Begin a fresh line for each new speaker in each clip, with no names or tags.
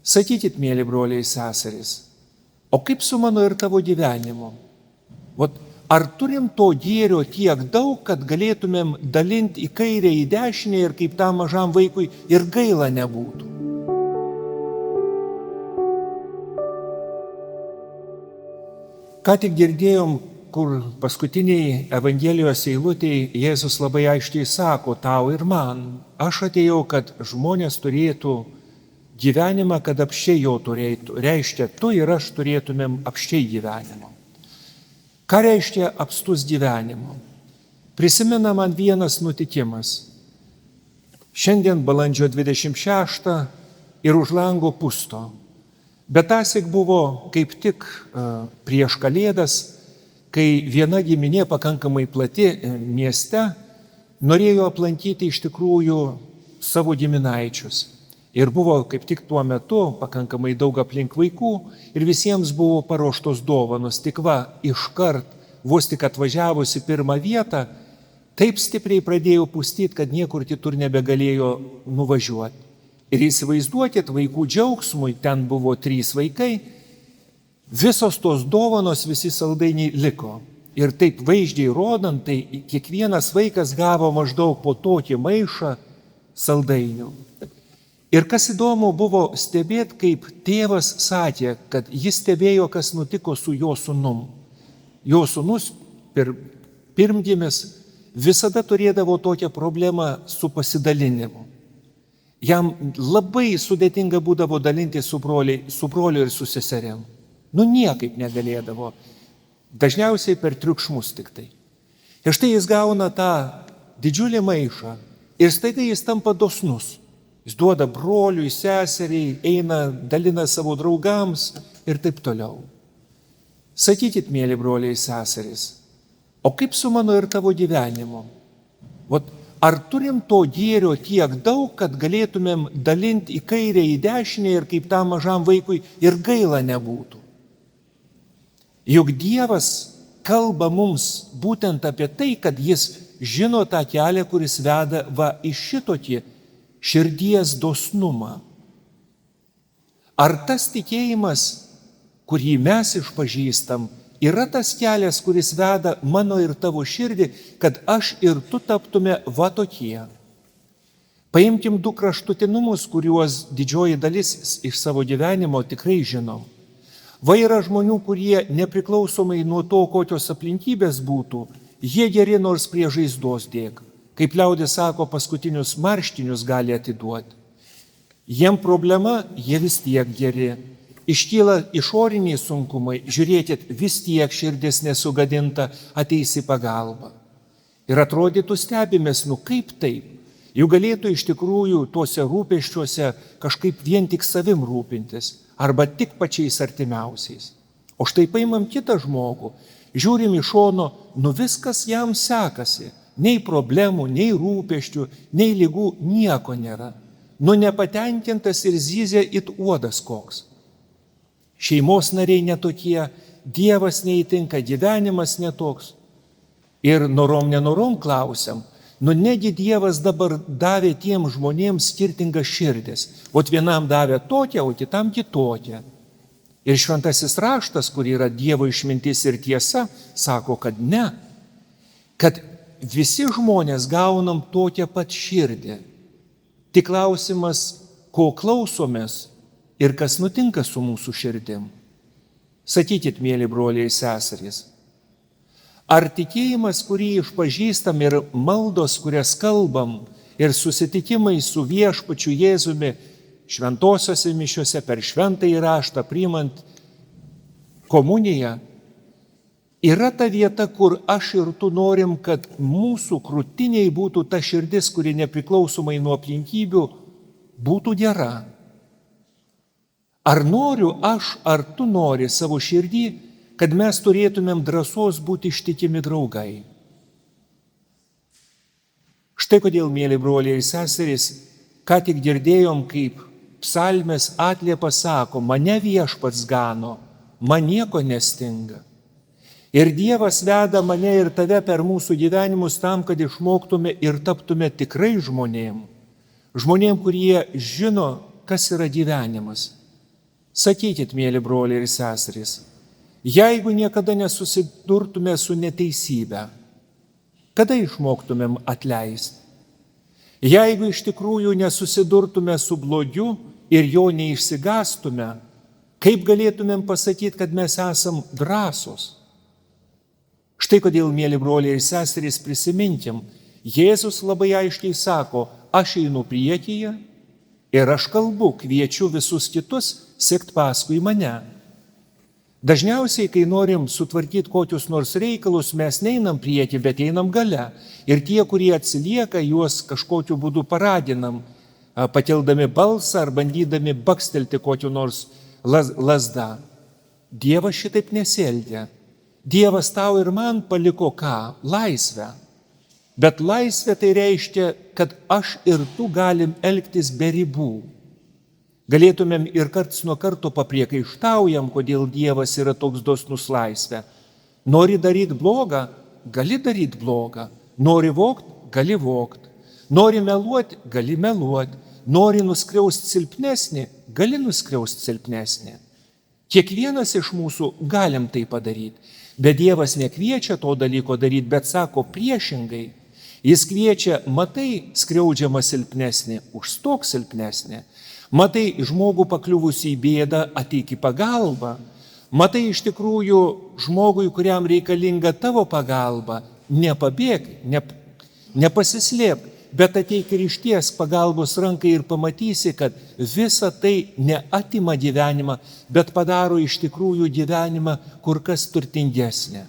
Sakykit, mėly broliai seserys, o kaip su mano ir tavo gyvenimu? Ar turim to gėrio tiek daug, kad galėtumėm dalinti į kairę, į dešinę ir kaip tam mažam vaikui ir gaila nebūtų? Ką tik girdėjom, kur paskutiniai Evangelijos eilutėje Jėzus labai aiškiai sako tau ir man, aš atėjau, kad žmonės turėtų gyvenimą, kad apsčiai jo turėtų. Reiškia, tu ir aš turėtumėm apsčiai gyvenimo. Ką reiškia apstus gyvenimo? Prisimena man vienas nutikimas. Šiandien balandžio 26 ir už lango pusto. Bet tąsyk buvo kaip tik prieš Kalėdas, kai viena giminė pakankamai plati mieste norėjo aplankyti iš tikrųjų savo giminaičius. Ir buvo kaip tik tuo metu pakankamai daug aplink vaikų ir visiems buvo paruoštos dovanos. Tik iškart, vos tik atvažiavusi pirmą vietą, taip stipriai pradėjo pustyti, kad niekur kitur nebegalėjo nuvažiuoti. Ir įsivaizduokit, vaikų džiaugsmui, ten buvo 3 vaikai, visos tos dovanos, visi saldainiai liko. Ir taip vaizdžiai rodant, tai kiekvienas vaikas gavo maždaug po tokį maišą saldainių. Ir kas įdomu buvo stebėti, kaip tėvas sakė, kad jis stebėjo, kas nutiko su jo sūnum. Jo sūnus, pirmgimis, visada turėdavo tokią problemą su pasidalinimu. Jam labai sudėtinga būdavo dalinti su broliu ir su seserėm. Niekaip negalėdavo. Dažniausiai per triukšmus tik tai. Ir štai jis gauna tą didžiulį maišą ir staiga jis tampa dosnus. Jis duoda broliui, seseriai, eina, dalina savo draugams ir taip toliau. Sakykit, mėly broliai seserys, o kaip su mano ir tavo gyvenimu? Ar turim to gėrio tiek daug, kad galėtumėm dalinti į kairę, į dešinę ir kaip tam mažam vaikui ir gaila nebūtų? Juk Dievas kalba mums būtent apie tai, kad jis žino tą kelią, kuris veda į šitokį širdies dosnumą. Ar tas tikėjimas, kurį mes išpažįstam, yra tas kelias, kuris veda mano ir tavo širdį, kad aš ir tu taptume tokie? Paimkim 2 kraštutinumus, kuriuos didžioji dalis iš savo gyvenimo tikrai žinom. Yra žmonių, kurie nepriklausomai nuo to, kokios aplinkybės būtų, jie geri nors prie žaizdos dėk. Kaip liaudis sako, paskutinius marškinius gali atiduoti. Jiem problema, jie vis tiek geri. Iškyla išoriniai sunkumai, žiūrėkit, vis tiek širdis nesugadinta, ateis į pagalbą. Ir atrodytų stebimės, kaip taip? Juk galėtų iš tikrųjų tuose rūpesčiuose kažkaip vien tik savim rūpintis, arba tik pačiais artimiausiais. O štai paimam kitą žmogų, žiūrim iš šono, viskas jam sekasi, nei problemų, nei rūpesčių, nei ligų, nieko nėra. Nepatenkintas ir zyzia it uodas koks. Šeimos nariai netokie, Dievas neįtinka, gyvenimas netoks. Ir norom klausiam, negi Dievas dabar davė tiem žmonėms skirtingas širdis. Vienam davė tokią, o kitam kitokią. Ir šventasis raštas, kur yra Dievo išmintis ir tiesa, sako, kad ne. Kad visi žmonės gaunam tokią pat širdį. Tik klausimas, ko klausomės ir kas nutinka su mūsų širdim. Sakykit, mėly broliai seserys, ar tikėjimas, kurį išpažįstam ir maldos, kurias kalbam, ir susitikimai su viešpačiu Jėzumi šventosiose mišiose per šventąjį raštą priimant komuniją, yra ta vieta, kur aš ir tu norim, kad mūsų krūtiniai būtų ta širdis, kuri nepriklausomai nuo aplinkybių būtų gera. Ar noriu aš, ar tu nori savo širdį, kad mes turėtumėm drąsos būti ištikimi draugai? Štai kodėl, mėly broliai ir seserys, ką tik girdėjom, kaip psalmės atliepa sako, mane viešpats gano, man nieko nestinga. Ir Dievas veda mane ir tave per mūsų gyvenimus tam, kad išmoktume ir taptume tikrai žmonėm. Žmonėm, kurie žino, kas yra gyvenimas. Sakykit, mėly broliai ir seserys, jeigu niekada nesusidurtume su neteisybe, kada išmoktumėm atleisti? Jeigu iš tikrųjų nesusidurtume su blogiu ir jo neišsigastume, kaip galėtumėm pasakyti, kad mes esam drąsūs? Štai kodėl, mėly broliai ir seserys, prisiminkim, Jėzus labai aiškiai sako, aš einu priekyje ir aš kalbu, kviečiu visus kitus sekti paskui mane. Dažniausiai, kai norim sutvarkyti kokius nors reikalus, mes neinam priekį, bet einam gale. Ir tie, kurie atsilieka, juos kažkokiu būdu paraginam, pakeldami balsą ar bandydami bakstelti kokiu nors lazdą. Dievas šitaip nesielgia. Dievas tau ir man paliko ką? Laisvę. Bet laisvė tai reiškia, kad aš ir tu galim elgtis be ribų. Galėtumėm ir karts nuo karto papriekaištaujam, kodėl Dievas yra toks dosnus laisvė. Nori daryti blogą, gali daryti blogą. Nori vogt, gali vogt. Nori meluoti, gali meluoti. Nori nuskriausti silpnesnį, gali nuskriausti silpnesnį. Kiekvienas iš mūsų galim tai padaryti. Bet Dievas nekviečia to dalyko daryti, bet sako priešingai. Jis kviečia, matai skriaudžiamą silpnesnį, užstok silpnesnį. Matai žmogų pakliuvusį į bėdą, ateik į pagalbą. Matai iš tikrųjų žmogui, kuriam reikalinga tavo pagalba, nepabėg, nepasislėpk, bet ateik ir išties pagalbos rankai ir pamatysi, kad visa tai neatima gyvenimą, bet padaro iš tikrųjų gyvenimą kur kas turtingesnė.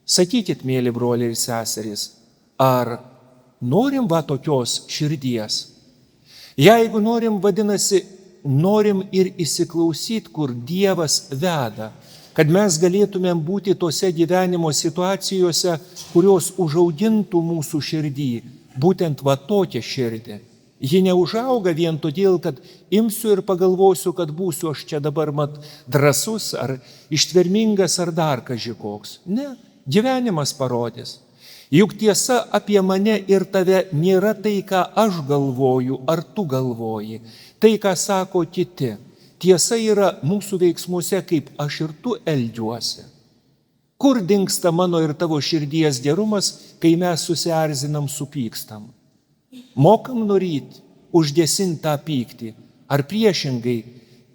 Sakykit, mėly broliai ir seserys, ar norim va tokios širdies? Jeigu norim, vadinasi, norim ir įsiklausyti, kur Dievas veda, kad mes galėtumėm būti tose gyvenimo situacijose, kurios užaugintų mūsų širdį, būtent va tokią širdį. Ji neužauga vien todėl, kad imsiu ir pagalvosiu, kad būsiu aš čia dabar drąsus ar ištvermingas ar dar kažkoks. Ne, gyvenimas parodys. Juk tiesa apie mane ir tave nėra tai, ką aš galvoju ar tu galvoji, tai, ką sako kiti. Tiesa yra mūsų veiksmuose, kaip aš ir tu elgiuosi. Kur dingsta mano ir tavo širdies gerumas, kai mes susierzinam, supykstam? Mokam nuryti, užgesinti tą pyktį, ar priešingai,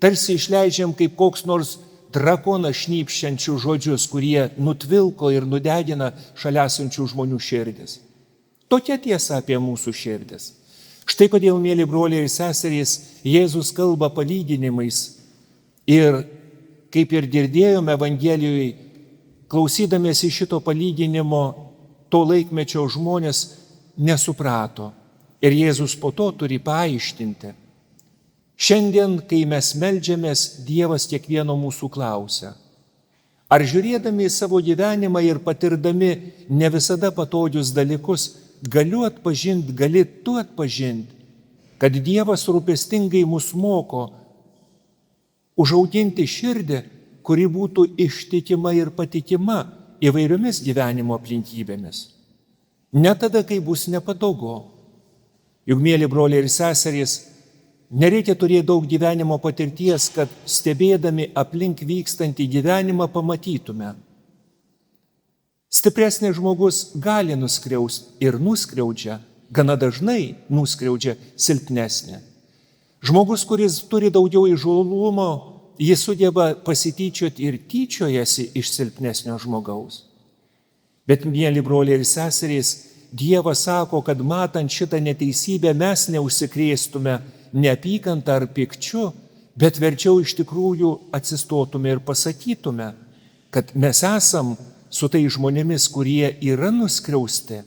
tarsi išleidžiam kaip koks nors drakonas šnypščiančių žodžius, kurie nutvilko ir nudegina šalia esančių žmonių širdis. Tokia tiesa apie mūsų širdis. Štai kodėl, mėly broliai ir seserys, Jėzus kalba palyginimais. Ir kaip ir girdėjome Evangelijoje, klausydamiesi šito palyginimo, to laikmečio žmonės nesuprato. Ir Jėzus po to turi paaiškinti. Šiandien, kai mes meldžiamės, Dievas kiekvieno mūsų klausia. Ar žiūrėdami į savo gyvenimą ir patirdami ne visada patogius dalykus, gali tu atpažinti, kad Dievas rūpestingai mus moko užauginti širdį, kuri būtų ištikima ir patikima įvairiomis gyvenimo aplinkybėmis. Ne tada, kai bus nepatogu. Juk, mėly broliai ir seserys, nereikia turėti daug gyvenimo patirties, kad stebėdami aplink vykstantį gyvenimą pamatytume. Stipresnis žmogus gali nuskriausti ir nuskriaudžia, gana dažnai nuskriaudžia silpnesnį. Žmogus, kuris turi daugiau įžūlumo, jis sugeba pasityčioti ir tyčiojasi iš silpnesnio žmogaus. Bet, mėly broliai ir seserys, Dievas sako, kad matant šitą neteisybę mes neužsikrėstume neapykantą ar pykčiu, bet verčiau iš tikrųjų atsistotume ir pasakytume, kad mes esam su tai žmonėmis, kurie yra nuskriausti.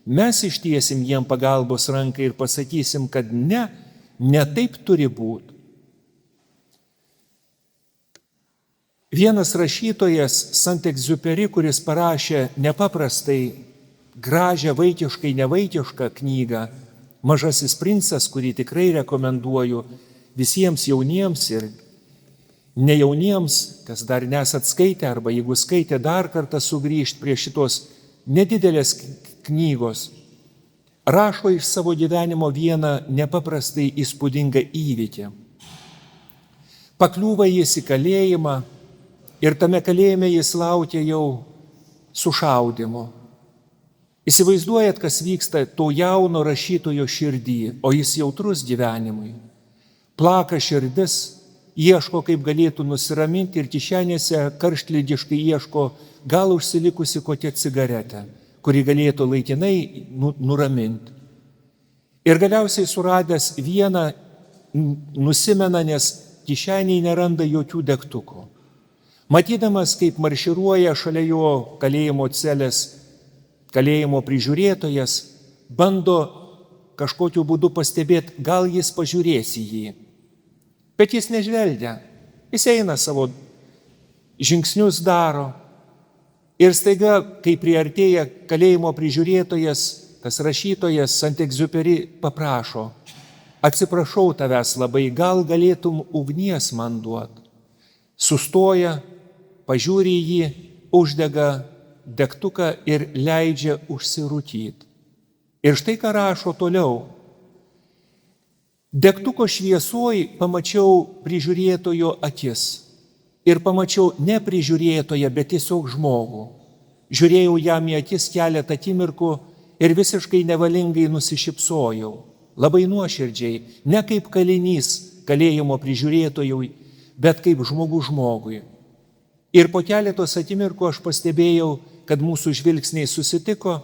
Mes ištiesim jiem pagalbos ranką ir pasakysim, kad ne taip turi būti. Vienas rašytojas, Saint-Exupéry, kuris parašė nepaprastai gražią vaikiškai nevaikišką knygą Mažasis princas, kurį tikrai rekomenduoju visiems jauniems ir nejauniems, kas dar nesat skaitę arba jeigu skaitė dar kartą sugrįžti prie šitos nedidelės knygos, rašo iš savo gyvenimo vieną nepaprastai įspūdingą įvykį. pakliūva jis į kalėjimą ir tame kalėjime jis laukia jau sušaudimo. Įsivaizduojat, kas vyksta to jauno rašytojo širdį, o jis jautrus gyvenimui. Plaka širdis, ieško, kaip galėtų nusiraminti ir kišenėse karštligiškai ieško gal užsilikusi kokią cigaretę, kuri galėtų laikinai nuraminti. Ir galiausiai suradęs vieną nusimena, nes kišeniai neranda jokių degtukų. Matydamas, kaip marširuoja šalia jo kalėjimo celės kalėjimo prižiūrėtojas, bando kažkokiu būdu pastebėti, gal jis pažiūrės į jį. Bet jis nežvelgia, jis eina savo žingsnius daro. Ir staiga, kai priartėja kalėjimo prižiūrėtojas, tas rašytojas Saint-Exupéry paprašo: atsiprašau tavęs labai, gal galėtum ugnies man duoti. Sustoja, pažiūri į jį, uždega degtuką ir leidžia užsirūkyti. Ir štai ką rašo toliau. Degtuko šviesoj pamačiau prižiūrėtojo akis. Ir pamačiau ne prižiūrėtoją, bet tiesiog žmogų. Žiūrėjau jam į akis keletą akimirkų ir visiškai nevalingai nusišypsojau. Labai nuoširdžiai, ne kaip kalinys kalėjimo prižiūrėtojui, bet kaip žmogus žmogui. Ir po keletos akimirkų aš pastebėjau, kad mūsų žvilgsniai susitiko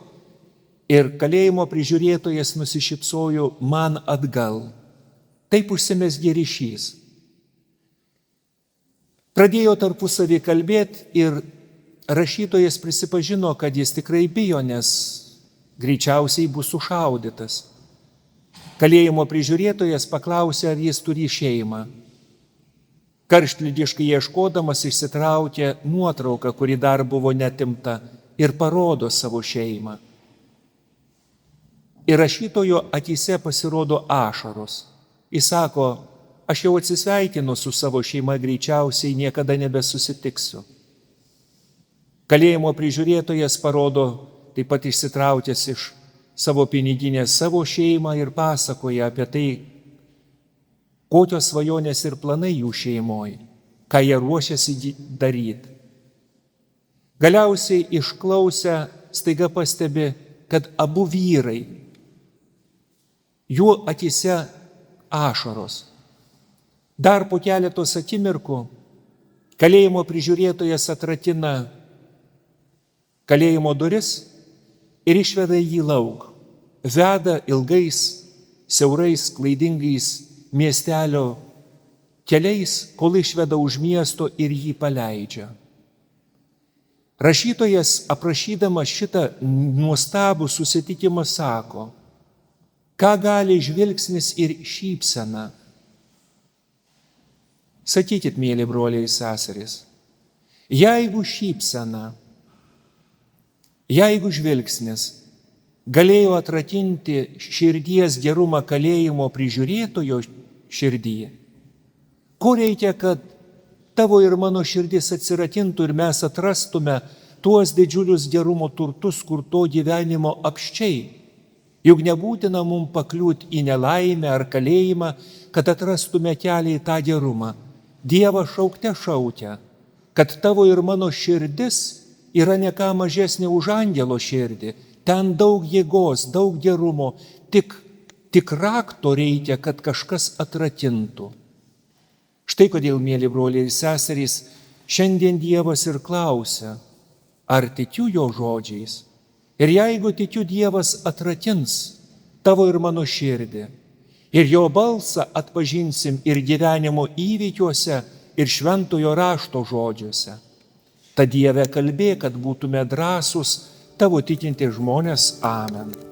ir kalėjimo prižiūrėtojas nusišypsojo man atgal. Taip užsimezgė ryšys. Pradėjo tarpusavį kalbėti ir rašytojas prisipažino, kad jis tikrai bijo, nes greičiausiai bus sušaudytas. Kalėjimo prižiūrėtojas paklausė, ar jis turi šeimą. Karštligiškai ieškodamas išsitraukė nuotrauką, kuri dar buvo netimta, ir parodo savo šeimą. Ir rašytojo akyse pasirodo ašaros. Jis sako: aš jau atsisveikinu su savo šeima, greičiausiai niekada nebesusitiksiu. Kalėjimo prižiūrėtojas parodo, taip pat išsitraukęs iš savo piniginės savo šeimą ir pasakoja apie tai, kokios svajonės ir planai jų šeimoje, ką jie ruošiasi daryti. Galiausiai išklausę staiga pastebi, kad abu vyrai, jų akyse ašaros. Dar po keletos akimirkų kalėjimo prižiūrėtojas atrakina kalėjimo duris ir išveda jį lauk. Veda ilgais, siaurais, klaidingais miestelio keliais, kol išveda už miesto ir jį paleidžia. Rašytojas, aprašydamas šitą nuostabų susitikimą, sako: ką gali žvilgsnis ir šypsena? Sakykit, mėly broliai ir seserys, jeigu šypsena, jeigu žvilgsnis galėjo atrakinti širdies gerumą kalėjimo prižiūrėtojo širdyje, ko reikia, kad tavo ir mano širdis atsirakintų ir mes atrastume tuos didžiulius gerumo turtus, kur to gyvenimo apščiai. Juk nebūtina mums pakliūti į nelaimę ar kalėjimą, kad atrastume kelią į tą gerumą. Dievas šaukte šaukia, kad tavo ir mano širdis yra ne ką mažesnė už angelo širdį. Ten daug jėgos, daug gerumo, tik rakto reikia, kad kažkas atrakintų. Štai kodėl, mėly broliai ir seserys, šiandien Dievas ir klausia, ar tikiu jo žodžiais. Ir jeigu tikiu, Dievas atrakins tavo ir mano širdį. Ir jo balsą atpažinsim ir gyvenimo įvykiuose, ir šventojo rašto žodžiuose. Ta Dieve kalbėk, kad būtume drąsūs tavo tikinti žmonės. Amen.